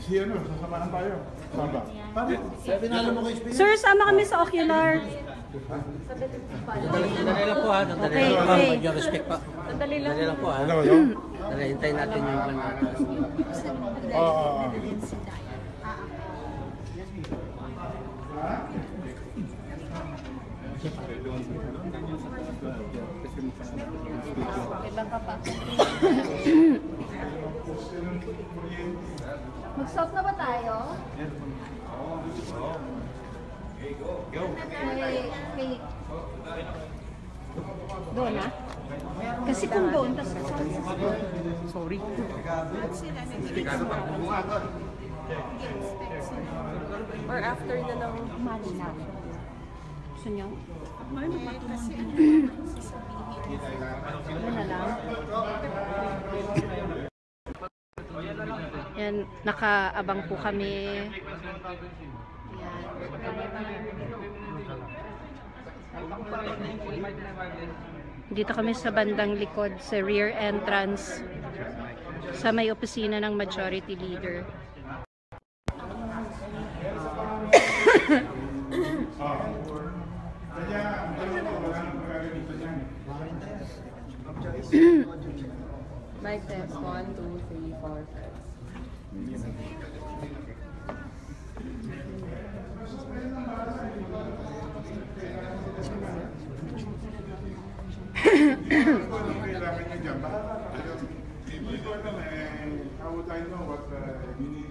Si ano, sasamahan tayo. Saan ba? Pinalo mo kay Spin? Sir, sama kami sa ocular. Sandali lang po ha. Sandali lang po. Mag-your respect pa. Sandali lang po ha. Sandali, hintayin natin yung panlatas. Oo. Ilan ka pa? Mag-stop na ba tayo? May doon na? Kasi kung doon, tapos sorry. Or after na ng Mali na. Gusto nyo? Ano na lang? Yan, nakaabang po kami. Dito kami sa bandang likod, sa rear entrance, sa may opisina ng majority leader. mic test 1, 2, 3, 4, 5. Kailangan nyo dyan ba? Hindi ko alam eh. How would I know what you need?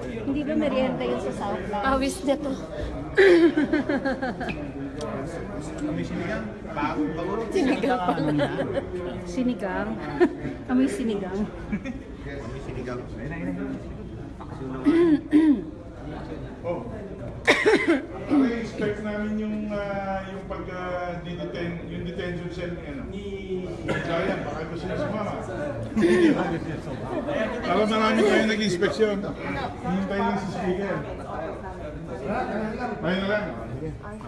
Hindi ba merienda yun sa Southland? Awis na to. Sinigang pala. Sinigang? Amoy sinigang. Amoy sinigang. Oh. I-expect namin yung yung detention cell ni Giant. Baka gusto niya sumama. Alam marami tayo nag-inspeksyon. Hintay lang sa speaker. Ayun na lang.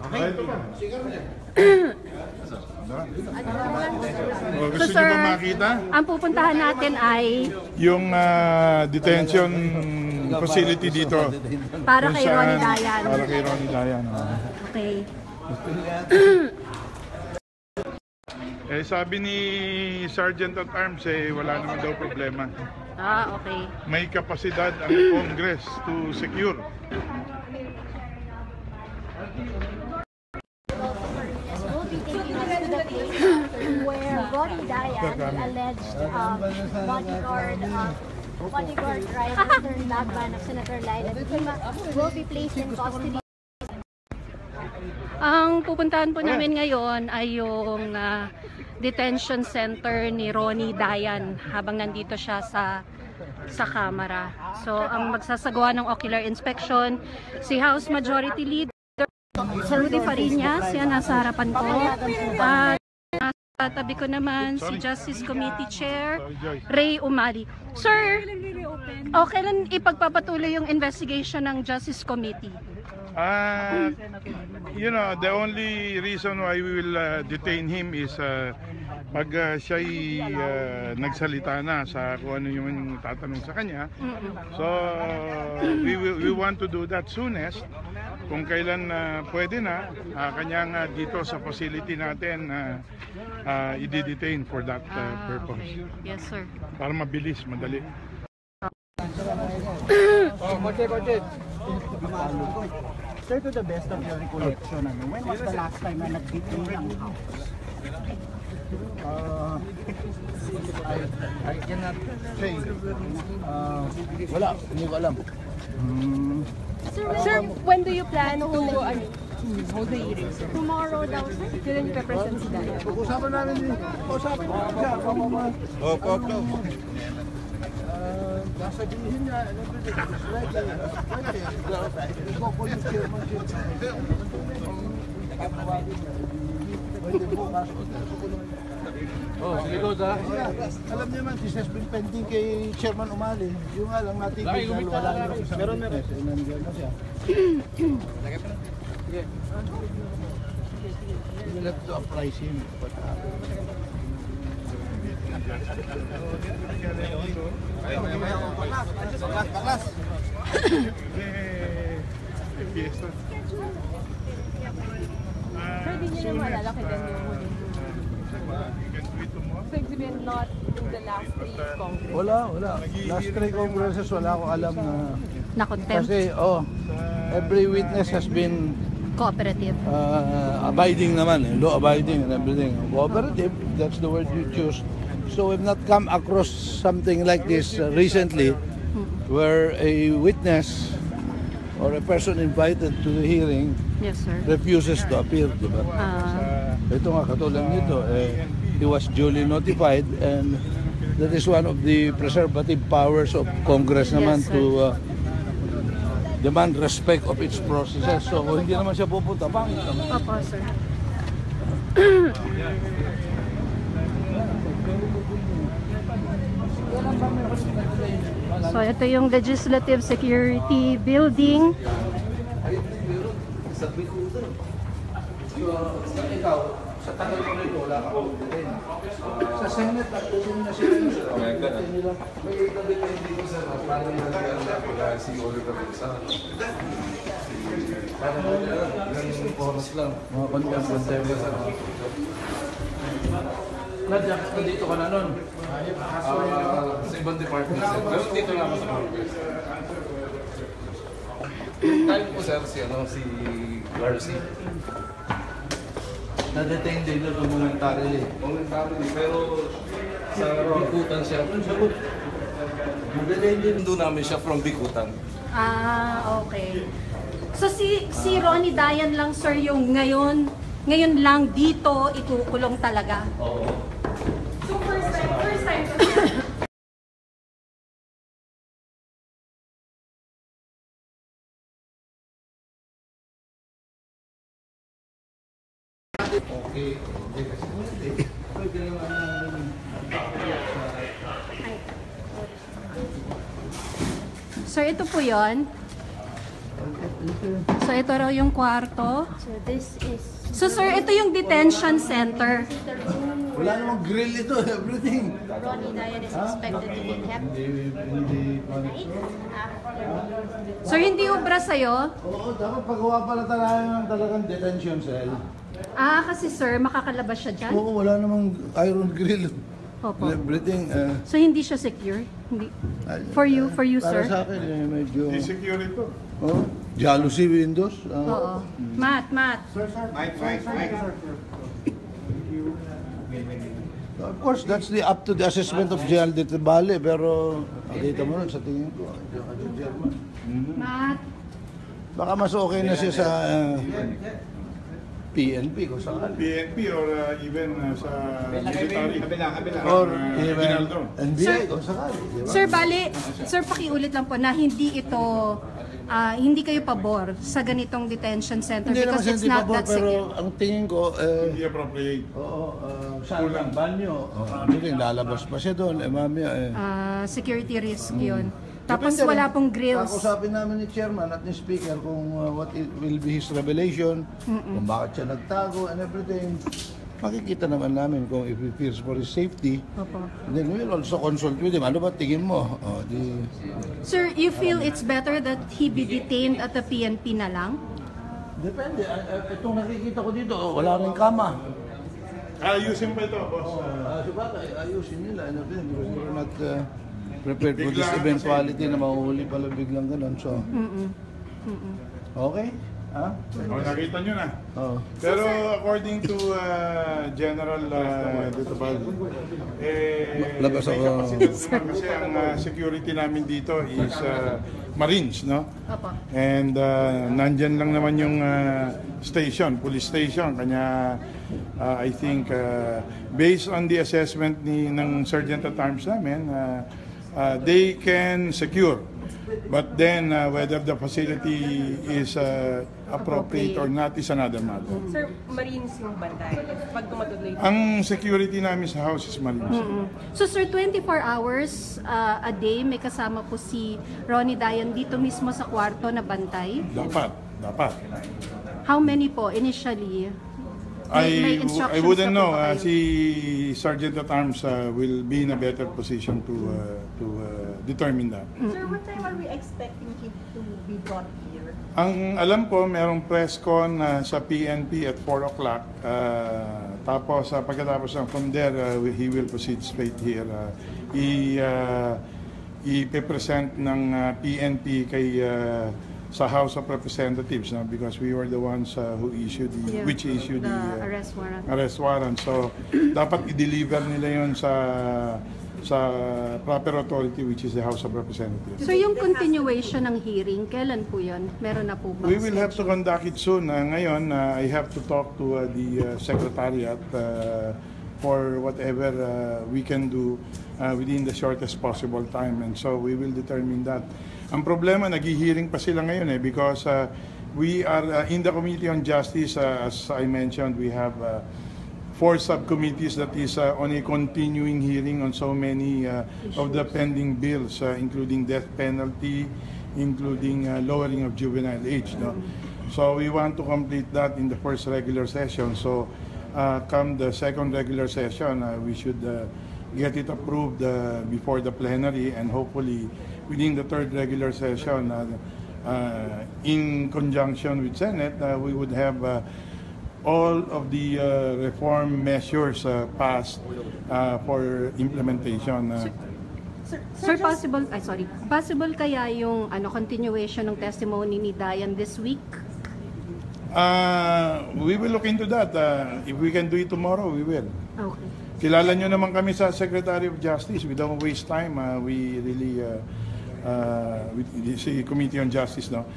Okay. Gusto niyo ba makita? Ang pupuntahan natin ay yung detention facility dito. Para kay Ronnie Dayan. Para kay Ronnie Dayan. Okay. Eh sabi ni Sergeant at Arms wala naman daw problema. Okay. May kapasidad ang Congress to secure. Where Ronnie Dayan, the alleged bodyguard driver turned laban of Senator Laila de Lima, will be placed in custody. Ang pupuntahan po namin ngayon ay yung detention center ni Ronnie Dayan habang nandito siya sa Kamara. So ang magsasagawa ng ocular inspection si House Majority Leader Rudy Fariñas, yan nasa harapan ko. At tabi ko naman si Justice Committee Chair Ray Umali. Sir, kailan ipagpapatuloy yung investigation ng Justice Committee? You know, the only reason why we will detain him is pag siya'y nagsalita na sa kung ano yung tatanong sa kanya. So we want to do that soonest. Kung kailan pwede na, kanyang dito sa facility natin i-detain for that purpose. Yes, sir. Para mabilis, madali. Sir, to the best of your recollection, when was the last time na nag-detain ang House? I cannot say. Wala, hindi ko alam. Sir, when do you plan to hold the hearing, sir? Tomorrow daw, sir. Kailan yung represent si Dayan? Pag-usapan namin din. Pag-usapan namin siya. Opo. Sasabihin niya, Sige ko sa. Alam niyo man, this has been pending kay Chairman Umali. Yung nga lang natin, wala lang isang witness. Nandiyan na siya. We'll have to apprise him. Fiesta. Sir, di niyo na maalala kailan yung huli. So, ibig sabihin, not in the last 3 Congress. Wala. Last 3 congresses, wala akong alam na... Na contempt. Kasi, every witness has been Cooperative. abiding naman, law abiding and everything. Cooperative, that's the word you choose. So we've not come across something like this recently, where a witness or a person invited to the hearing Yes, sir. refuses to appear, di ba? Ito nga, katulad nito, he was duly notified, and that is one of the preservative powers of Congress naman Yes, sir. to demand respect of its processes. So kung hindi naman siya pupunta, pangit naman. Opo, sir. So, ito yung Legislative Security Building. Ikaw, sa tagal ko nito, wala ka din. Sa Senate, nagtusin na sila. May tabi kayo dito sa parang nagkakala si Oliver Rizal. Parang ganun oras lang. Mga contempt sa Nadyak ka dito ka na nun? Sa ibang department, sir. Pero dito lang ako sa Congress. Tayo po, sir, si Garcia. Na-detain din ito momentarily. Momentarily, pero sa Bikutan siya. Na-detain din. Doon namin siya from Bikutan. Okay. So, si Ronnie Dayan lang, sir, yung ngayon lang dito ikukulong talaga. Oo. So, first time to sir. Okay. Pwede naman Sir, ito po yon. So, ito raw yung kwarto. So, this is... So, sir, ito yung detention center. wala namang grill ito, everything. Ronnie Dayan is expected to be kept tonight after... Sir, hindi ubra sa'yo? Oo, dapat pagawa pala tayo ng talagang detention cell. Kasi sir, makakalabas siya dyan? Oo, wala namang iron grill. Opo. Everything. So, hindi siya secure? Hindi. For you, Para sir? sa akin, medyo... Insecure ito. Oh, jealousy windows. Oo. Matt. Of course, that's up to the assessment of General Dito Bale, pero nakita mo nun sa tingin ko, German. Matt. Baka mas okay na siya sa PNP kung saan. PNP or even sa military. Or even Ginaldo. NBI kung sakali. Diba? Sir, sir, pakiulit lang po na hindi ito, hindi kayo pabor sa ganitong detention center Hindi naman because siya it's hindi not pabor, that pero secure. ang tingin ko, Hindi appropriate. saan ang banyo? Lalabas pa siya doon. Mamaya Security risk yun. Tapos Depende wala rin. pong grills. Kakusapin namin ni Chairman at ni Speaker kung what will be his revelation, kung bakit siya nagtago and everything. Makikita naman namin kung if he fears for his safety. Opo. Then we will also consult with him. Ano ba tingin mo? Sir, you feel it's better that he be detained at the PNP na lang? Depende. Itong nakikita ko dito, wala rin kama. Ayusin pa ito, boss. Sabagay, ayusin nila and everything because we're not prepared for this Biglaan eventuality na mahuhuli pala biglang ganun. So, okay? Nakita nyo na. Oh. Pero according to General Dito Bal, Labas ako. kasi ang security namin dito is Marines, no? Opo. And nandyan lang naman yung station, police station. Kanya I think based on the assessment ng Sergeant at Arms namin, they can secure. But then whether the facility is appropriate or not is another matter. Sir, Marines yung bantay. Pag tumatuloy. Ang security namin sa house is Marines. So sir, 24 hours a day may kasama po si Ronnie Dayan dito mismo sa kwarto na bantay? Dapat. How many po initially? May I instructions wouldn't na po know. ba kayo? Si Sergeant at Arms will be in a better position to determine that. Sir, what time are we expecting him to be brought here? Ang alam ko, merong press con sa PNP at 4 o'clock. Tapos, pagkatapos from there, he will proceed straight here. I-present ng PNP kay sa House of Representatives because we were the ones who issued which issued the arrest warrant. Arrest warrant. So, dapat i-deliver nila yon sa proper authority, which is the House of Representatives. So yung continuation ng hearing, kailan po yun? Meron na po ba? We will have to conduct it soon. Ngayon, I have to talk to the Secretariat for whatever we can do within the shortest possible time. And so we will determine that. Ang problema, nag-hearing pa sila ngayon because we are in the Committee on Justice, as I mentioned, we have 4 subcommittees that is on a continuing hearing on so many of the pending bills, including death penalty, including lowering of juvenile age. No? So we want to complete that in the first regular session. So come the second regular session, we should get it approved before the plenary, and hopefully within the third regular session, in conjunction with Senate, we would have all of the reform measures passed for implementation. Sir, possible kaya yung continuation ng testimony ni Dayan this week? We will look into that. If we can do it tomorrow, we will. Okay. Kilala nyo naman kami sa Secretary of Justice. We don't waste time. We really, with the Committee on Justice, no?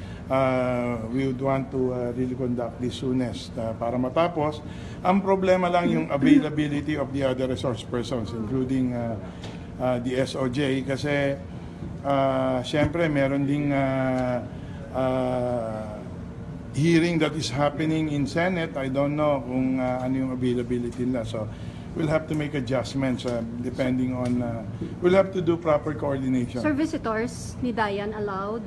We would want to really conduct this soonest para matapos. Ang problema lang yung availability of the other resource persons, including the SOJ, kasi syempre meron ding hearing that is happening in Senate. I don't know kung ano yung availability nila. So we'll have to make adjustments depending on, we'll have to do proper coordination. Sir, visitors ni Dayan allowed?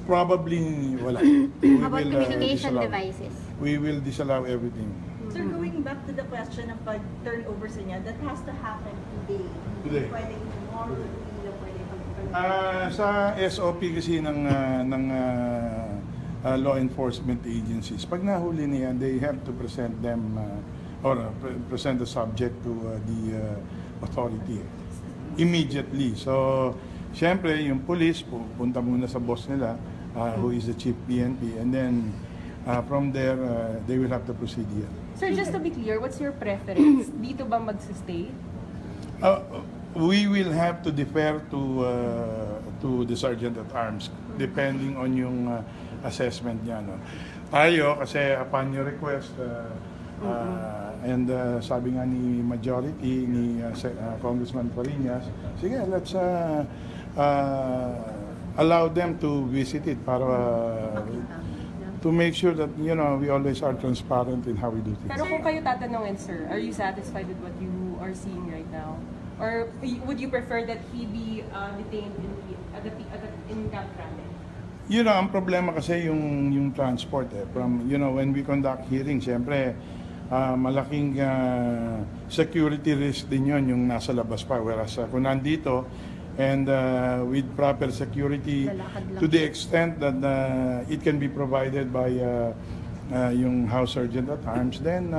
Probably wala. How about communication devices? We will disallow everything. Sir, going back to the question of pag-turnover sa niya, that has to happen today. Today. Pwedeng tomorrow, hindi pwedeng Sa SOP kasi ng law enforcement agencies, pag nahuli niyan, they have to present them or present the subject to the authority immediately. So, syempre, yung police punta muna sa boss nila, who is the chief PNP, and then from there, they will have to proceed here. Sir, just to be clear, what's your preference? Dito ba magsistay? We will have to defer to the Sergeant at Arms depending on yung assessment niya. No? Tayo, kasi upon your request, and sabi nga ni Majority, ni Congressman Fariñas, sige, let's allow them to visit it para to make sure that, you know, we always are transparent in how we do things. Pero kung kayo tatanungin, sir, are you satisfied with what you are seeing right now? Or would you prefer that he be detained in Camp Grande? You know, ang problema kasi yung transport from, you know, when we conduct hearings, siyempre malaking security risk din yun yung nasa labas pa, whereas kung nandito and with proper security to the extent that it can be provided by yung House Sergeant at Arms, then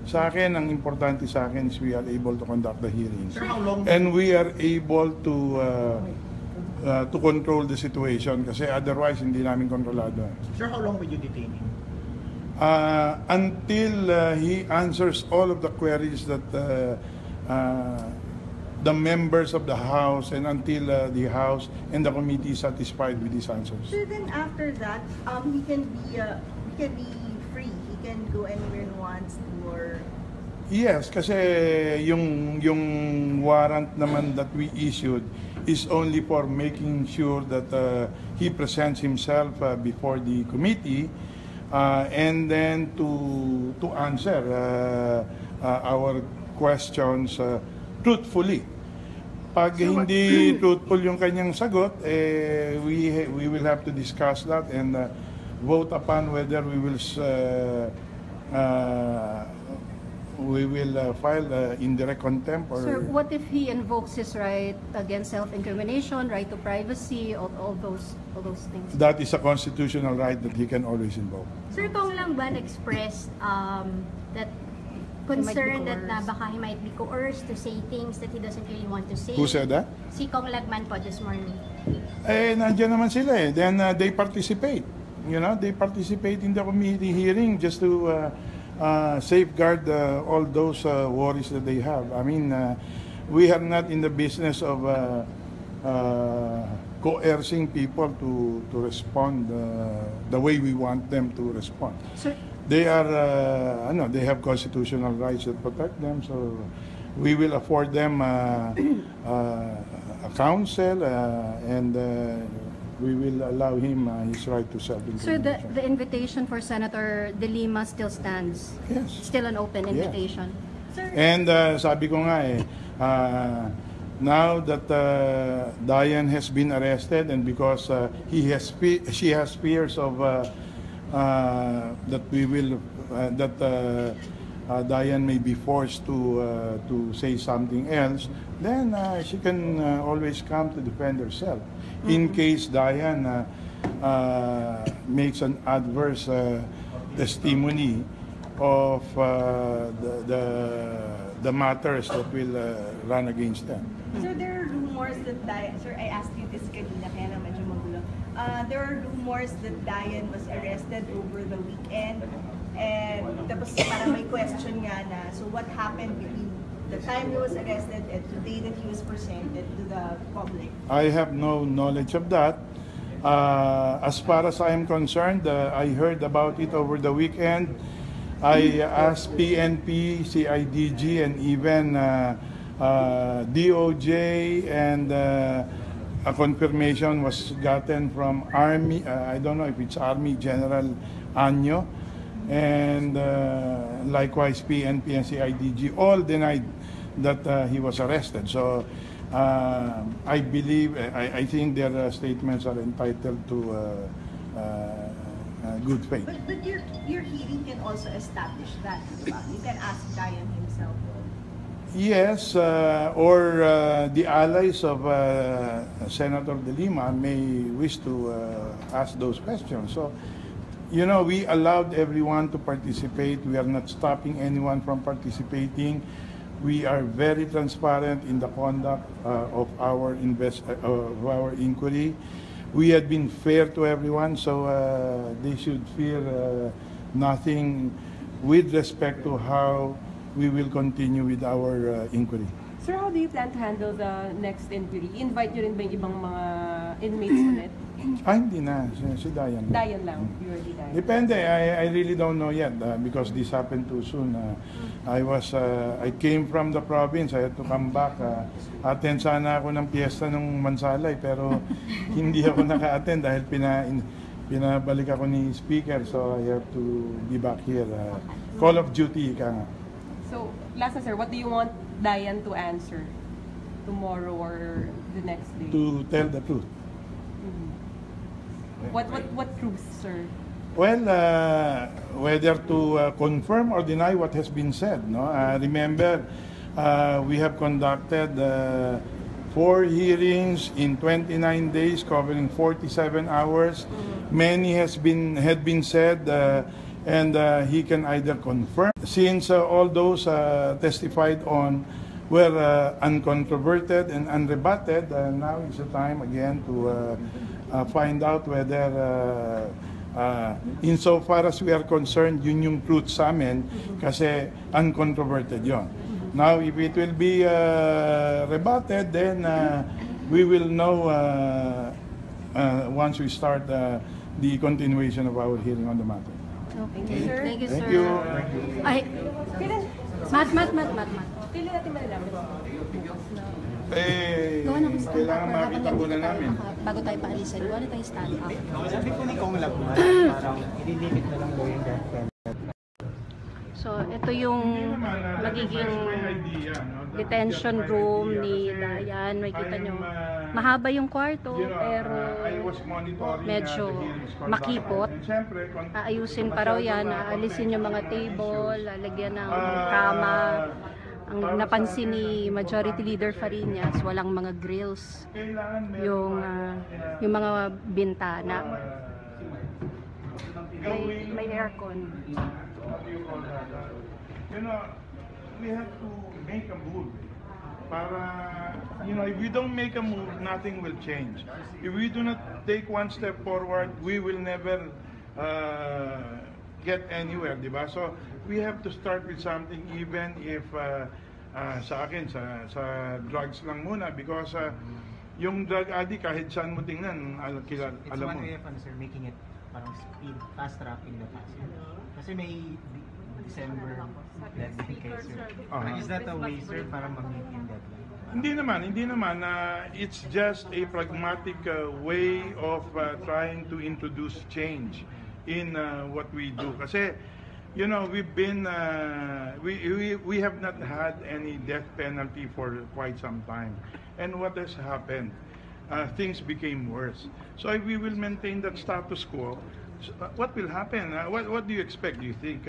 sa akin, ang importante sa akin is we are able to conduct the hearings. And we are able to control the situation kasi otherwise hindi namin kontrolado. Sir, how long will you detain him? Until he answers all of the queries that the members of the House, and until the House and the committee is satisfied with these answers. So then after that, he can be free. He can go anywhere he wants to, or... Yes, kasi yung warrant naman that we issued is only for making sure that he presents himself before the committee and then to answer our questions truthfully. Pag hindi truthful yung kanyang sagot, we will have to discuss that and vote upon whether we will we will file indirect contempt or... Sir, what if he invokes his right against self-incrimination, right to privacy, all those things? That is a constitutional right that he can always invoke. Sir, Kong Lagban expressed that concern that na baka he might be coerced to say things that he doesn't really want to say. Who said that? Si Kong Lagban po this morning. Nandiyan naman sila eh. Then they participate. You know, they participate in the committee hearing just to safeguard all those worries that they have. I mean, we are not in the business of coercing people to respond the way we want them to respond. Sir, They are, they have constitutional rights that protect them, so we will afford them a counsel and we will allow him his right to self-incrimination. sir, the invitation for Senator De Lima still stands? Yes. Still an open invitation? Sir, And sabi ko nga now that Diane has been arrested and because she has fears of that we will that Diane may be forced to say something else, then she can always come to defend herself. In case Diane makes an adverse testimony of the matters that will run against them. So there are rumors that Diane, sir, I asked you this kanina, kaya lang medyo magulo. There are rumors that Diane was arrested over the weekend and tapos parang may question nga na, so what happened between the time he was arrested and the day that he was presented to the public? I have no knowledge of that. As far as I am concerned, I heard about it over the weekend. I asked PNP, CIDG, and even DOJ, and a confirmation was gotten from Army, I don't know if it's Army General Anyo, and likewise PNP and CIDG all denied that he was arrested. So I believe, I think their statements are entitled to good faith. But your hearing can also establish that. You can ask Diane himself. Yes, or the allies of Senator De Lima may wish to ask those questions. So, you know, we allowed everyone to participate. We are not stopping anyone from participating. We are very transparent in the conduct of our inquiry. We had been fair to everyone, so they should fear nothing with respect to how we will continue with our inquiry. Sir, how do you plan to handle the next inquiry? Invite nyo rin ba yung ibang mga inmates ulit? Hindi na. Si Diane. Diane lang. Purely Diane. Depende. I really don't know yet because this happened too soon. I came from the province. I had to come back. Attend sana ako ng piyesta ng Mansalay pero hindi ako naka-attend dahil pinabalik ako ni Speaker. So I have to be back here. Call of duty ka nga. So, last na sir, what do you want Diane to answer tomorrow or the next day? To tell the truth. What truth, sir? Well, whether to confirm or deny what has been said. No, remember, we have conducted 4 hearings in 29 days, covering 47 hours. Many had been said, and he can either confirm. Since all those testified on were uncontroverted and unrebutted, now is the time again to find out whether insofar as we are concerned, yun yung truth sa amin kasi uncontroverted yon. Now, if it will be rebutted, then we will know once we start the continuation of our hearing on the matter. Thank you, sir. Thank you, Thank sir. you. Ay, Mat. Kailan natin malalaman? Gawa na stand up. Kailangan makita muna namin. Bago tayo paalisin, gawa na tayo stand up. Sabi po ni Kong Lagman, parang ililimit na lang po yung death penalty. So, ito yung magiging detention room ni Diane. Makikita nyo. mahaba yung kwarto, you know, pero I was monitoring medyo the hearings conducted. makipot. And syempre, Aayusin pa raw yan, aalisin yung mga table, lalagyan ng kama. Ang napansin ni Majority Leader Fariñas, walang mga grills yung mga bintana. May aircon. What do you call that? You know, we have to make a move. Para, you know, if we don't make a move, nothing will change. If we do not take one step forward, we will never get anywhere, di ba? So, we have to start with something even if sa akin, sa drugs lang muna because yung drug addict, kahit saan mo tingnan, alam It's mo. one way of making it parang speed, fast tracking the faster. Kasi may December deadline kayo, sir. Is that a way, sir, para mag-meet yung deadline? Hindi naman. It's just a pragmatic way of trying to introduce change in what we do. Kasi, you know, we've been, we have not had any death penalty for quite some time. And what has happened? Things became worse. So if we will maintain that status quo, what will happen? What do you expect? Do you think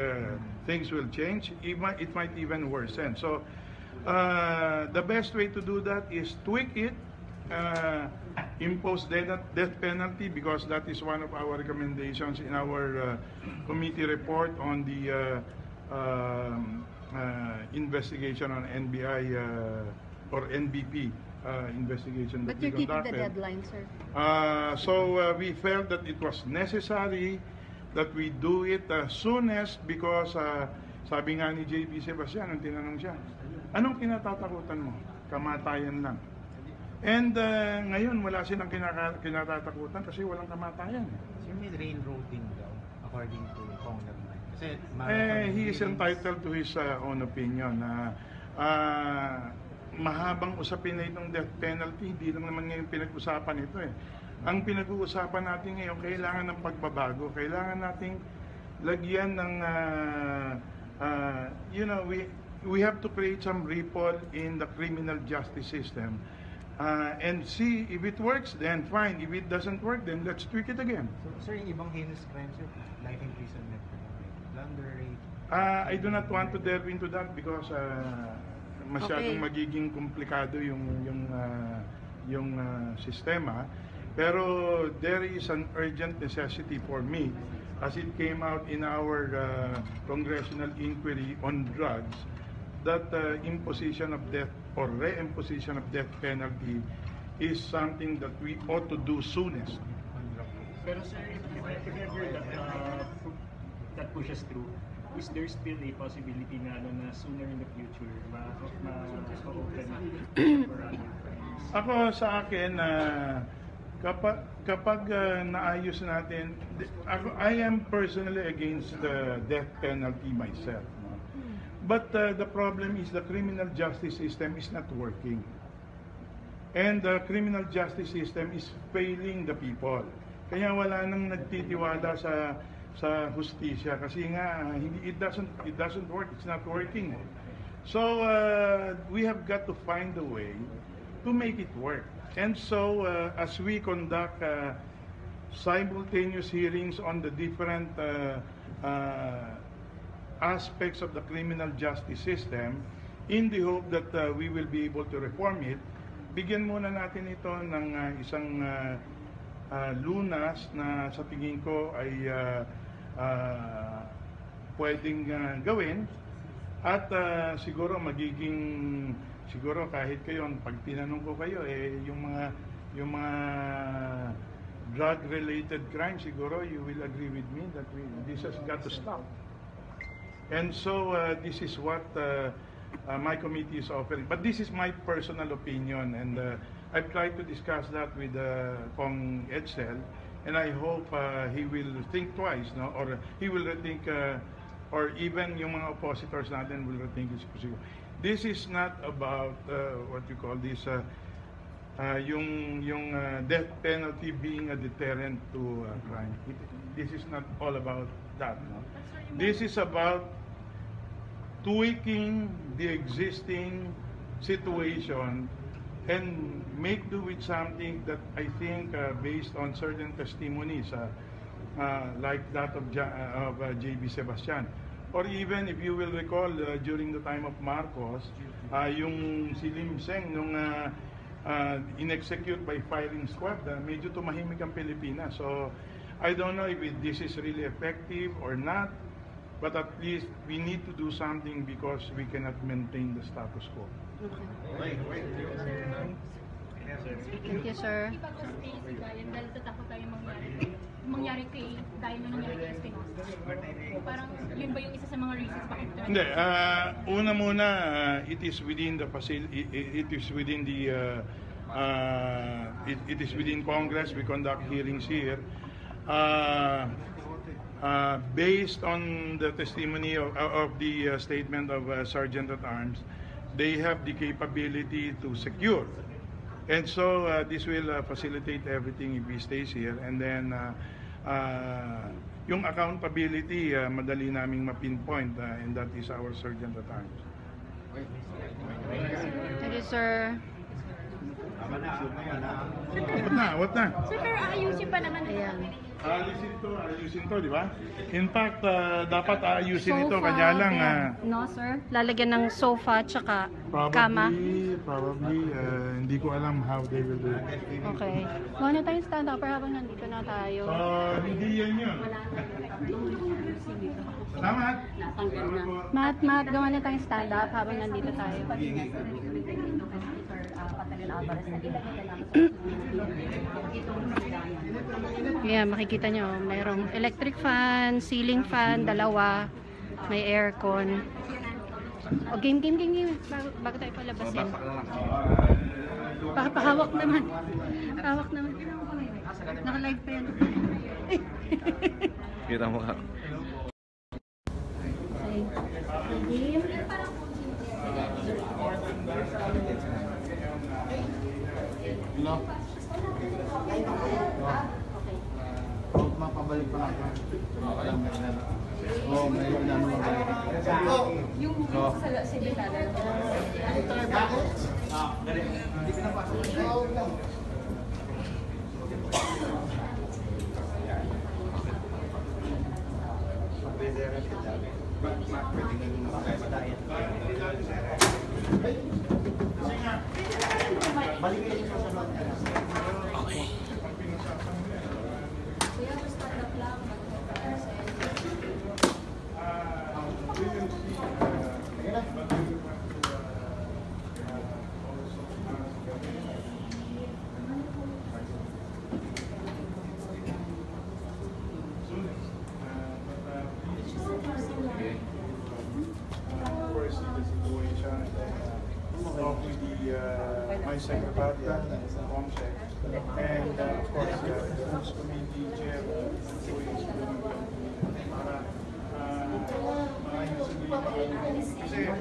things will change? It might even worsen. So the best way to do that is tweak it, impose death penalty because that is one of our recommendations in our committee report on the investigation on NBI or NBP investigation that But we you're keeping conducted. the deadline, sir. So we felt that it was necessary that we do it soonest because sabi nga ni JP Sebastian, nung tinanong siya, anong kinatatakutan mo? Kamatayan lang. And ngayon, wala silang kinatatakutan kasi walang kamatayan. So may railroading daw, according to Congressman. Kasi he is entitled to his own opinion. Mahabang usapin na itong death penalty, hindi lang naman ngayon pinag-usapan ito eh. Ang pinag-uusapan natin ngayon, kailangan ng pagbabago, kailangan nating lagyan ng, you know, we have to create some ripple in the criminal justice system and see if it works, then fine. If it doesn't work, then let's tweak it again. So, sir, yung ibang heinous crimes, sir, life imprisonment, plunder, rape. I do not want to delve into that because masyadong magiging komplikado yung sistema. Pero there is an urgent necessity for me as it came out in our congressional inquiry on drugs that imposition of death or reimposition of death penalty is something that we ought to do soonest. Pero sir, if ever that pushes through, is there still a possibility na sooner in the future ma-open for other crimes? Ako sa akin, kapag naayos natin, I am personally against the death penalty myself. No? But the problem is the criminal justice system is not working. And the criminal justice system is failing the people. Kaya wala nang nagtitiwala sa hustisya kasi nga it doesn't work, it's not working. So we have got to find a way to make it work. And so as we conduct simultaneous hearings on the different aspects of the criminal justice system in the hope that we will be able to reform it, bigyan muna natin ito ng isang lunas na sa tingin ko ay pwedeng gawin at siguro siguro kahit kayo pag tinanong ko kayo yung mga drug related crimes siguro you will agree with me that this has got to stop. And so this is what my committee is offering, but this is my personal opinion, and I've tried to discuss that with Kong Edsel, and I hope he will think twice, no? Or he will rethink, or even yung mga oppositors natin will rethink his position. This is not about what you call this, yung death penalty being a deterrent to crime. This is not all about that. No? This is about tweaking the existing situation and make do with something that I think based on certain testimonies like that of J.B. Sebastian, or even if you will recall during the time of Marcos, yung si Lim Seng nung in-execute by firing squad, medyo tumahimik ang Pilipinas. So I don't know if this is really effective or not, but at least we need to do something because we cannot maintain the status quo. Okay. Thank you, sir. Dahil tatakot tayo mangyari kay Dayan na nangyari kay Espinosa. Parang yun ba yung isa sa mga reasons bakit ito? Hindi, una muna, it is within the facility, it is within the it is within Congress. We conduct hearings here. Based on the testimony of the statement of Sergeant at Arms, they have the capability to secure. And so this will facilitate everything if he stays here. And then yung accountability, madali naming ma-pinpoint, and that is our Sergeant at Arms. Thank you, sir. What na? Sir, pero ayusin pa naman. Ayan. Ayusin to, di ba? In fact, dapat ayusin ito, Sofa, kanya lang. no, sir? Lalagyan ng sofa tsaka kama. Probably, hindi ko alam how they will do it. Okay. Muna tayong stand up habang nandito na tayo. Hindi yan yun. Salamat. Matt, gawa na tayong stand up habang nandito tayo. Yeah, makikita nyo, mayroong electric fan, ceiling fan, dalawa, may aircon. O, game. Bago tayo palabasin. Pahawak naman. Hawak naman. Naka-live pa yan. Kita mo ka. Game. No? Mapabalik pa natin. Oh, may inano mo ba? Yung sa Cibitala. Hindi ka na pa. My secretariat, COMSEC, and of course the Rules Committee Chair, who is para kasi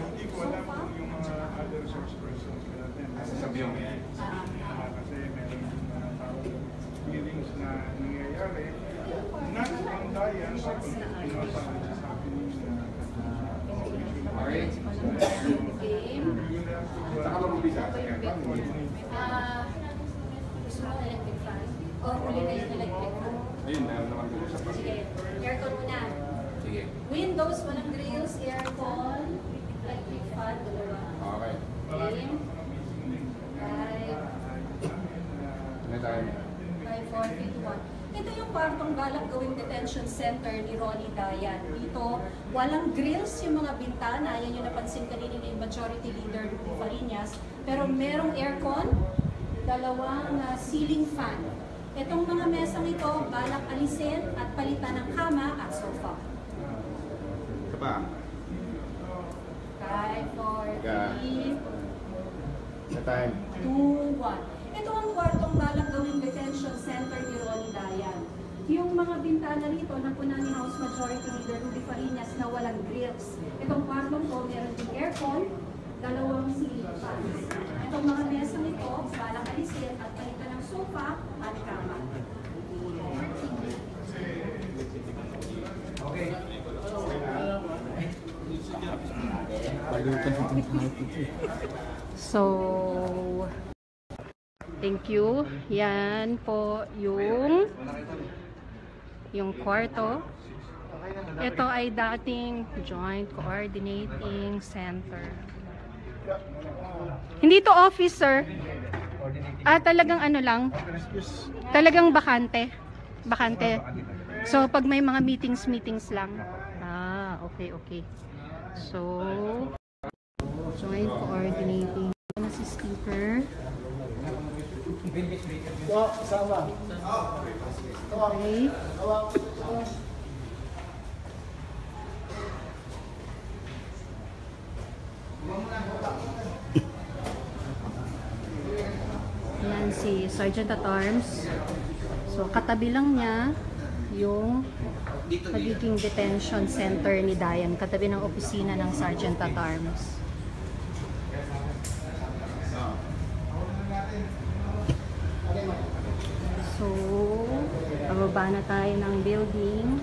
hindi ko alam kung yung mga other source persons natin sabihin kasi meron hearings na nangyayari not on Dayan but Saka mag-ubisa. Gusto mo electric fan? O, huli na yung electric fan? Ayun, meron naman ko sa Sige, aircon muna. Sige. Windows, walang grills, aircon, electric fan, dalawa. Okay. Game. 5, 4, 3, 2, 1. Ito yung kwartong balak gawing detention center ni Ronnie Dayan. Dito, walang grills yung mga bintana. Yan yung napansin kanina ni Majority Leader Rudy Fariñas. Pero merong aircon, dalawang ceiling fan. Itong mga mesang ito, balak alisin at palitan ng kama at sofa. Ito pa. 5, 4, 3, Sa time. 2, 1. Ito ang kwartong balak gawing detention center ni Ronnie Dayan. Yung mga bintana rito, napunan ni House Majority Leader Rudy Fariñas na walang grills. Itong kwartong ko, meron din aircon, dalawang ceiling fans. Itong mga mesa nito, balak alisin at palitan ng sofa at kama. Okay. So, thank you. Yan po yung kwarto. Ito ay dating Joint Coordinating Center. Hindi to office, sir. Talagang ano lang. Talagang bakante. Bakante. So, pag may mga meetings lang. Okay. So, Joint Coordinating. Ano si speaker? Okay. Yan si Sergeant at Arms. So, katabi lang niya yung pagiging detention center ni Dayan. Katabi ng opisina ng Sergeant at Arms. So, pababa na tayo ng building.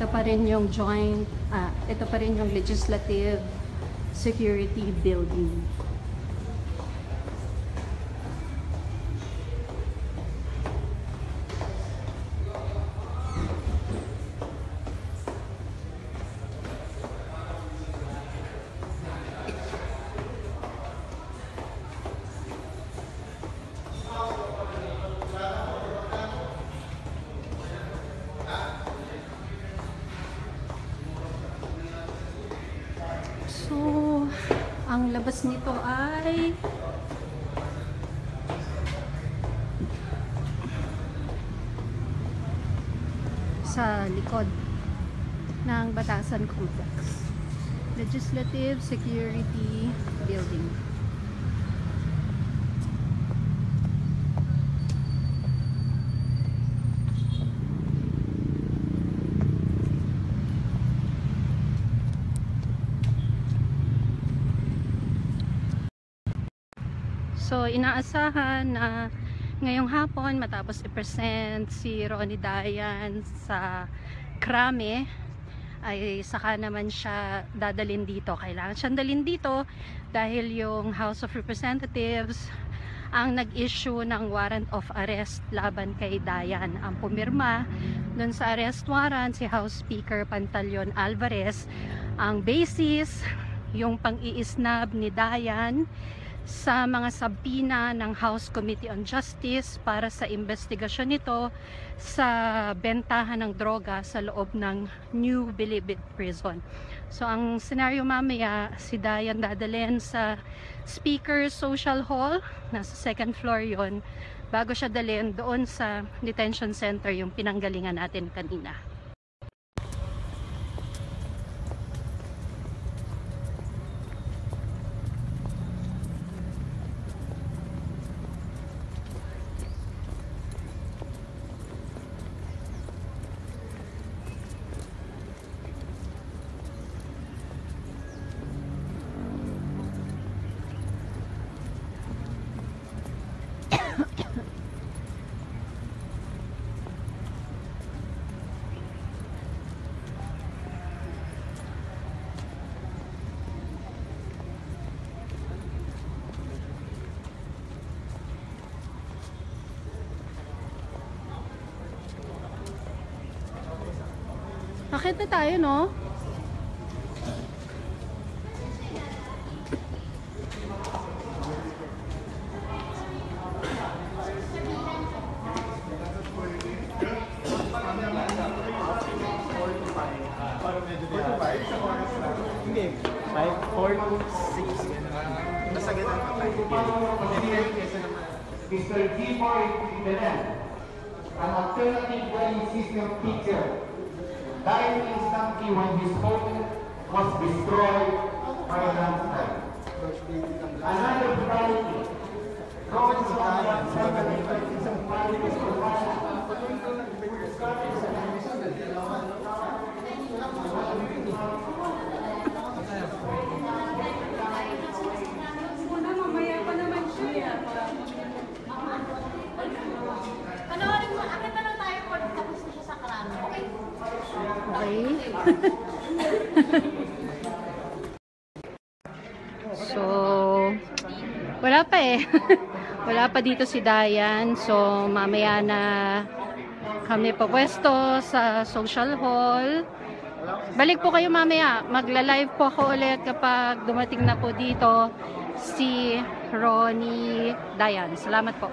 Ito pa rin yung ito pa rin yung Legislative Security Building. So, ang labas nito ay sa likod ng Batasan Complex. Legislative Security Building. So, inaasahan na ngayong hapon matapos i-present si Ronnie Dayan sa Krame ay saka naman siya dadalhin dito. Kailangan siyang dalhin dito dahil yung House of Representatives ang nag-issue ng warrant of arrest laban kay Dayan. Ang pumirma dun sa arrest warrant si House Speaker Pantaleon Alvarez. Ang basis yung pang-iisnab ni Dayan sa mga sabina ng House Committee on Justice para sa investigasyon nito sa bentahan ng droga sa loob ng New Bilibid Prison. So ang senaryo mamaya, si Dayan dadalhin sa Speaker's Social Hall, nasa second floor yon, bago siya dalhin doon sa detention center, yung pinanggalingan natin kanina. Bakit na tayo, no? Hindi. 5, 4, 6. Basta ganun pa tayo. Mr. G-Boy Fidel, an alternative dwelling system teacher, died instantly when his home was destroyed by a landslide. Another brutality, drawn from the So, wala pa eh. Wala pa dito si Dayan. So, mamaya na kami papwesto sa social hall. Balik po kayo mamaya. Magla-live po ako ulit kapag dumating na po dito si Ronnie Dayan. Salamat po.